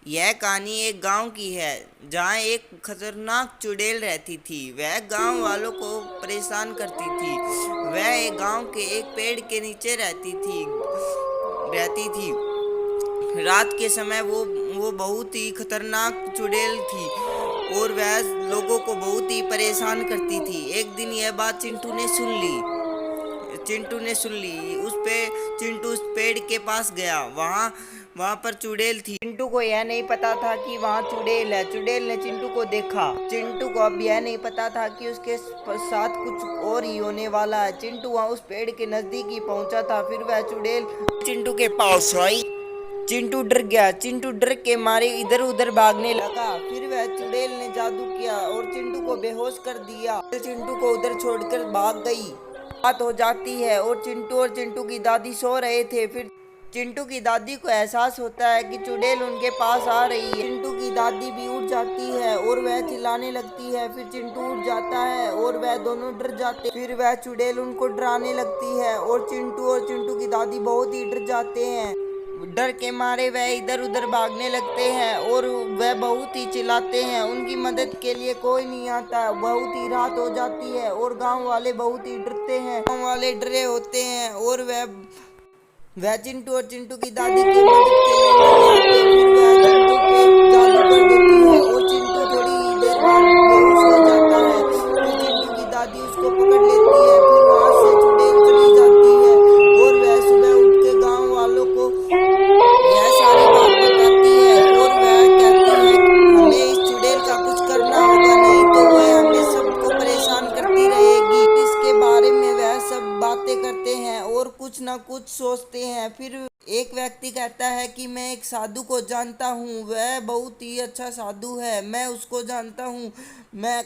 यह कहानी एक गांव की है जहां एक खतरनाक चुड़ैल रहती थी। वह गांव वालों को परेशान करती थी। वह एक गांव के एक पेड़ के नीचे रहती थी। रात के समय वो बहुत ही खतरनाक चुड़ैल थी और वह लोगों को बहुत ही परेशान करती थी। एक दिन यह बात चिंटू ने सुन ली। चिंटू उस पेड़ के पास गया। वहाँ वहाँ पर चुड़ैल थी। चिंटू को यह नहीं पता था कि वहाँ चुड़ैल है। चुड़ैल ने चिंटू को देखा। चिंटू को अब यह नहीं पता था कि उसके साथ कुछ और ही होने वाला है। चिंटू वहाँ उस पेड़ के नजदीक ही पहुंचा था। फिर वह चुड़ैल चिंटू के पास आई। चिंटू डर गया। चिंटू डर के मारे इधर उधर भागने लगा। फिर वह चुड़ैल ने जादू किया और चिंटू को बेहोश कर दिया। चिंटू को उधर छोड़कर भाग गई। रात हो जाती है और चिंटू की दादी सो रहे थे। फिर चिंटू की दादी को एहसास होता है कि चुड़ैल उनके पास आ रही है। चिंटू की दादी भी उठ जाती है और वह चिल्लाने लगती है। फिर चिंटू उठ जाता है और वह दोनों डर जाते हैं। फिर वह चुड़ैल उनको डराने लगती है और चिंटू की दादी बहुत ही डर जाते हैं। डर के मारे वह इधर उधर भागने लगते हैं और वह बहुत ही चिल्लाते हैं। उनकी मदद के लिए कोई नहीं आता। बहुत ही रात हो जाती है और गांव वाले बहुत ही डरते हैं। गांव वाले डरे होते हैं और वह चिंटू और चिंटू की दादी की मदद के लिए नहीं आते। फिर वह चिंटू पे जादू कर देती है और चिंटू थोड़ी देर बाद बेहोश हो जाता है। फिर चिंटू की दादी उसको पकड़ लेती है। फिर वहां से चुड़ैल चली जाती है और वह सुबह उठ के गांव वालों को यह सारी बात बताती है और वह कहती है कि हमें इस चुड़ैल का कुछ करना होगा, नहीं तो वह हमें सबको परेशान करती रहेगी। इसके बारे में वह सब बातें करते हैं और कुछ ना कुछ सोचते हैं। फिर एक व्यक्ति कहता है कि मैं एक साधु को जानता हूँ, वह बहुत ही अच्छा साधु है, मैं उसको जानता हूँ। मैं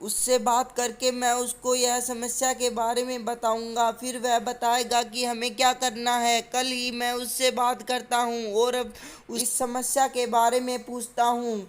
उससे बात करके मैं उसको यह समस्या के बारे में बताऊंगा। फिर वह बताएगा कि हमें क्या करना है। कल ही मैं उससे बात करता हूँ और अब उस समस्या के बारे में पूछता हूँ।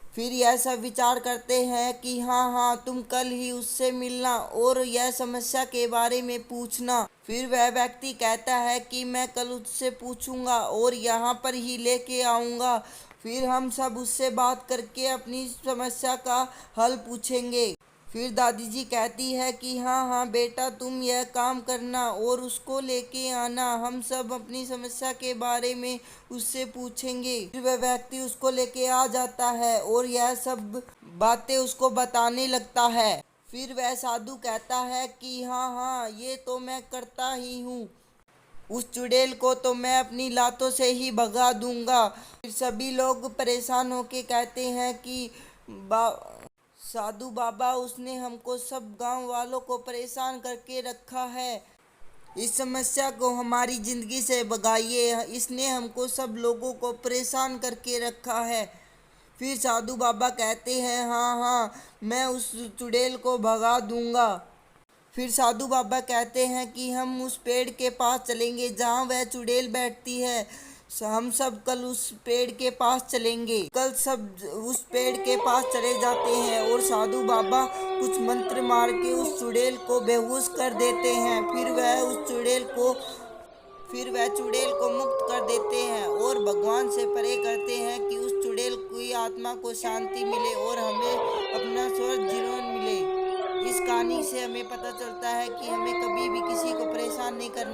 फिर यह सब विचार करते हैं कि हाँ हाँ, तुम कल ही उससे मिलना और यह समस्या के बारे में पूछना। फिर वह व्यक्ति कहता है कि मैं कल उससे पूछूंगा और यहाँ पर ही लेके आऊँगा। फिर हम सब उससे बात करके अपनी समस्या का हल पूछेंगे। फिर दादी जी कहती है कि हाँ हाँ बेटा, तुम यह काम करना और उसको लेके आना। हम सब अपनी समस्या के बारे में उससे पूछेंगे। फिर वह व्यक्ति उसको लेके आ जाता है और यह सब बातें उसको बताने लगता है। फिर वह साधु कहता है कि हाँ हाँ, ये तो मैं करता ही हूँ। उस चुड़ैल को तो मैं अपनी लातों से ही भगा दूंगा। फिर सभी लोग परेशान होके कहते हैं कि साधु बाबा, उसने हमको सब गांव वालों को परेशान करके रखा है। इस समस्या को हमारी जिंदगी से भगाइए, इसने हमको सब लोगों को परेशान करके रखा है। फिर साधु बाबा कहते हैं हाँ हाँ, मैं उस चुड़ैल को भगा दूंगा। फिर साधु बाबा कहते हैं कि हम उस पेड़ के पास चलेंगे जहाँ वह चुड़ैल बैठती है। हम सब कल उस पेड़ के पास चलेंगे। कल सब उस पेड़ के पास चले जाते हैं और साधु बाबा कुछ मंत्र मार के उस चुड़ैल को बेहोश कर देते हैं। फिर वह चुड़ैल को मुक्त कर देते हैं और भगवान से प्रे करते हैं कि उस चुड़ैल की आत्मा को शांति मिले और हमें अपना स्वर्ग जीवन मिले। इस कहानी से हमें पता चलता है कि हमें कभी भी किसी को परेशान नहीं करना